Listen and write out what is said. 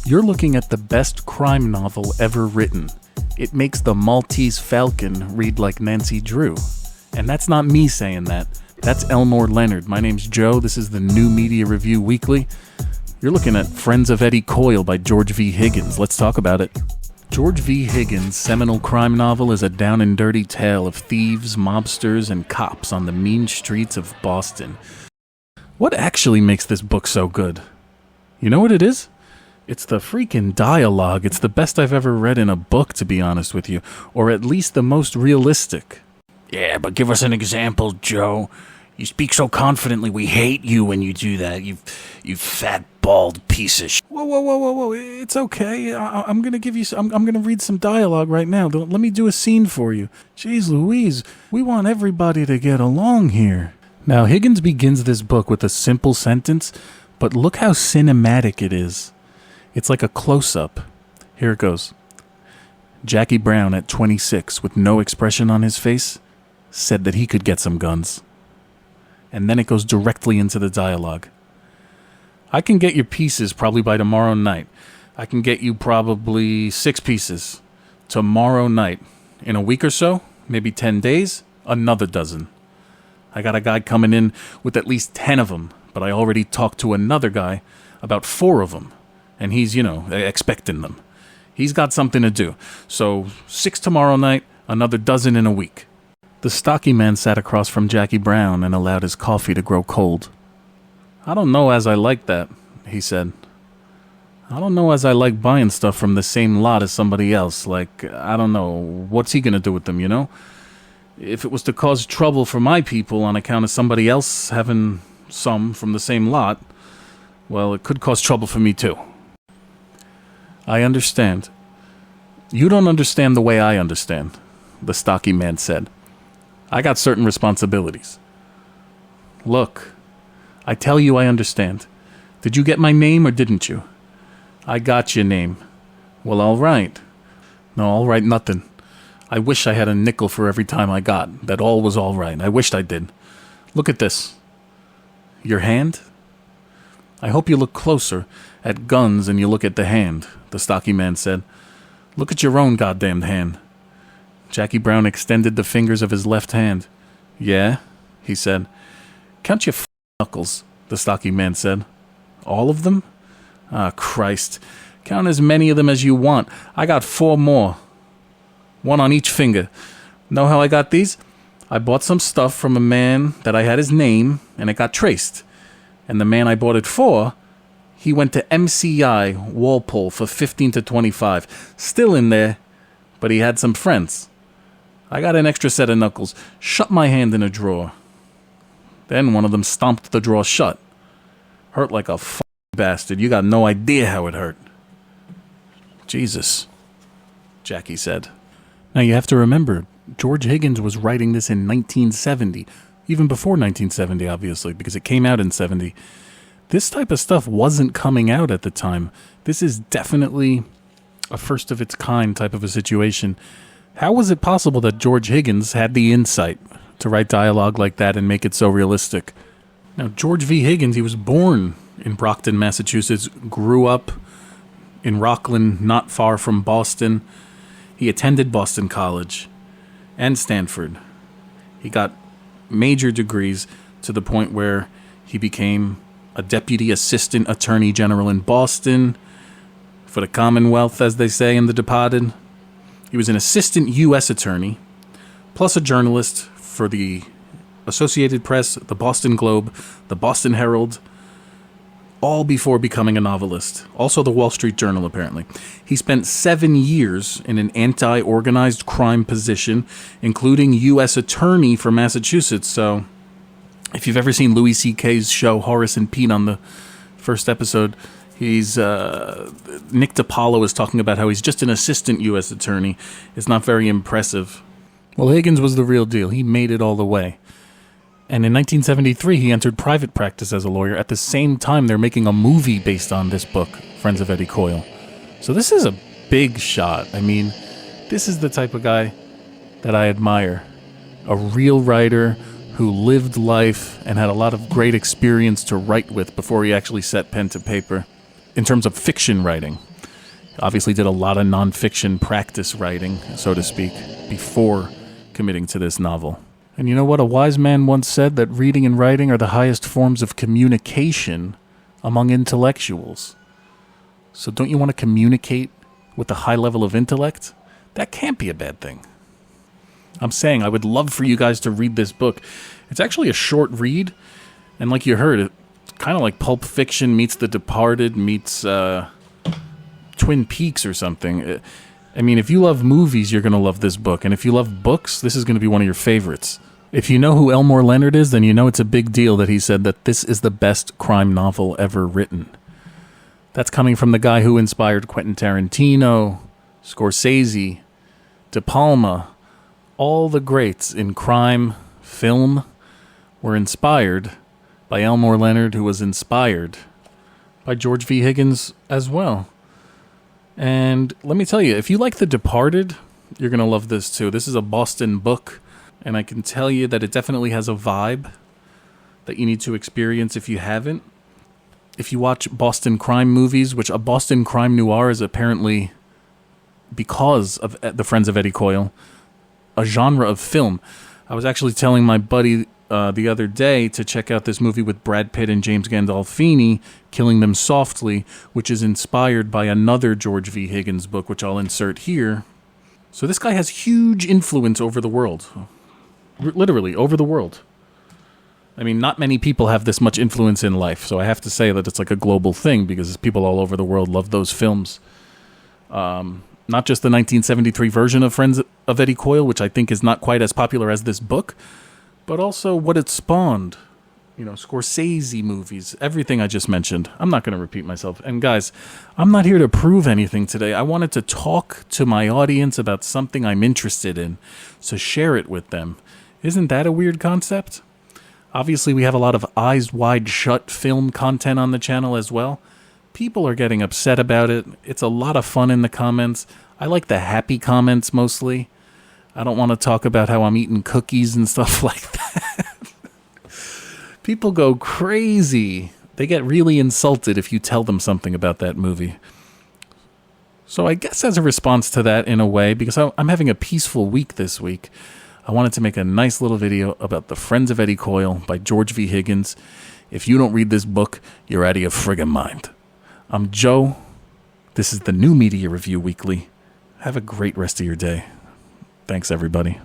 You're looking at the best crime novel ever written. It makes the Maltese Falcon read like Nancy Drew. And that's not me saying that. That's Elmore Leonard. My name's Joe. This is the New Media Review Weekly. You're looking at Friends of Eddie Coyle by George V. Higgins. Let's talk about it. George V. Higgins' seminal crime novel is a down-and-dirty tale of thieves, mobsters, and cops on the mean streets of Boston. What actually makes this book so good? You know what it is? It's the freaking dialogue. It's the best I've ever read in a book, to be honest with you. Or at least the most realistic. Yeah, but give us an example, Joe. You speak so confidently, we hate you when you do that. You fat, bald piece of Whoa. It's okay. I'm going to give you... I'm going to read some dialogue right now. Let me do a scene for you. Jeez Louise, we want everybody to get along here. Now, Higgins begins this book with a simple sentence, but look how cinematic it is. It's like a close-up. Here it goes. Jackie Brown, at 26, with no expression on his face, said that he could get some guns. And then it goes directly into the dialogue. I can get your pieces probably by tomorrow night. I can get you probably 6 pieces. Tomorrow night. In a week or so, maybe 10 days, another dozen. I got a guy coming in with at least 10 of them, but I already talked to another guy about 4 of them. And he's, expecting them. He's got something to do. So 6 tomorrow night, another dozen in a week. The stocky man sat across from Jackie Brown and allowed his coffee to grow cold. I don't know as I like that, he said. I don't know as I like buying stuff from the same lot as somebody else. Like, I don't know, what's he gonna do with them, If it was to cause trouble for my people on account of somebody else having some from the same lot, well, it could cause trouble for me too. I understand. You don't understand the way I understand, the stocky man said. I got certain responsibilities. Look, I tell you I understand. Did you get my name or didn't you? I got your name. Well, all right. No, all right, nothing. I wish I had a nickel for every time I got. That all was all right. I wished I did. Look at this. Your hand? I hope you look closer at guns than you look at the hand, the stocky man said. Look at your own goddamned hand. Jackie Brown extended the fingers of his left hand. Yeah, he said. Count your knuckles, the stocky man said. All of them? Ah, Christ. Count as many of them as you want. I got 4 more. 1 on each finger. Know how I got these? I bought some stuff from a man that I had his name, and it got traced. And the man I bought it for, he went to MCI Walpole for 15 to 25. Still in there, but he had some friends. I got an extra set of knuckles, shut my hand in a drawer. Then one of them stomped the drawer shut. Hurt like a bastard. You got no idea how it hurt. Jesus, Jackie said. Now you have to remember, George Higgins was writing this in 1970. Even before 1970, obviously, because it came out in 70. This type of stuff wasn't coming out at the time. This is definitely a first-of-its-kind type of a situation. How was it possible that George Higgins had the insight to write dialogue like that and make it so realistic? Now, George V. Higgins, he was born in Brockton, Massachusetts, grew up in Rockland, not far from Boston. He attended Boston College and Stanford. He got major degrees to the point where he became a deputy assistant attorney general in Boston for the Commonwealth, as they say in The Departed. He was an assistant U.S. attorney, plus a journalist for the Associated Press, the Boston Globe, the Boston Herald, all before becoming a novelist. Also the Wall Street Journal, apparently. He spent 7 years in an anti-organized crime position, including U.S. Attorney for Massachusetts. So, if you've ever seen Louis C.K.'s show Horace and Pete on the first episode, he's Nick DiPaolo is talking about how he's just an assistant U.S. Attorney. It's not very impressive. Well, Higgins was the real deal. He made it all the way. And in 1973, he entered private practice as a lawyer. At the same time, they're making a movie based on this book, Friends of Eddie Coyle. So this is a big shot. I mean, this is the type of guy that I admire. A real writer who lived life and had a lot of great experience to write with before he actually set pen to paper. In terms of fiction writing. Obviously did a lot of nonfiction practice writing, so to speak, before committing to this novel. And you know what? A wise man once said that reading and writing are the highest forms of communication among intellectuals. So don't you want to communicate with a high level of intellect? That can't be a bad thing. I'm saying I would love for you guys to read this book. It's actually a short read, and like you heard, it's kind of like Pulp Fiction meets The Departed meets Twin Peaks or something. I mean, if you love movies, you're going to love this book. And if you love books, this is going to be one of your favorites. If you know who Elmore Leonard is, then you know it's a big deal that he said that this is the best crime novel ever written. That's coming from the guy who inspired Quentin Tarantino, Scorsese, De Palma. All the greats in crime, film, were inspired by Elmore Leonard, who was inspired by George V. Higgins as well. And let me tell you, if you like The Departed, you're going to love this too. This is a Boston book, and I can tell you that it definitely has a vibe that you need to experience if you haven't. If you watch Boston crime movies, which a Boston crime noir is apparently, because of the Friends of Eddie Coyle, a genre of film. I was actually telling my buddy the other day to check out this movie with Brad Pitt and James Gandolfini, Killing Them Softly, which is inspired by another George V. Higgins book, which I'll insert here. So this guy has huge influence over the world. Literally, over the world. I mean, not many people have this much influence in life, so I have to say that it's like a global thing, because people all over the world love those films. Not just the 1973 version of Friends of Eddie Coyle, which I think is not quite as popular as this book, but also what it spawned. You know, Scorsese movies, everything I just mentioned. I'm not going to repeat myself. And guys, I'm not here to prove anything today. I wanted to talk to my audience about something I'm interested in, so share it with them. Isn't that a weird concept? Obviously, we have a lot of eyes wide shut film content on the channel as well. People are getting upset about it. It's a lot of fun in the comments. I like the happy comments mostly. I don't want to talk about how I'm eating cookies and stuff like that. People go crazy. They get really insulted if you tell them something about that movie. So I guess as a response to that, in a way, because I'm having a peaceful week this week, I wanted to make a nice little video about The Friends of Eddie Coyle by George V. Higgins. If you don't read this book, you're out of your friggin' mind. I'm Joe. This is the New Media Review Weekly. Have a great rest of your day. Thanks, everybody.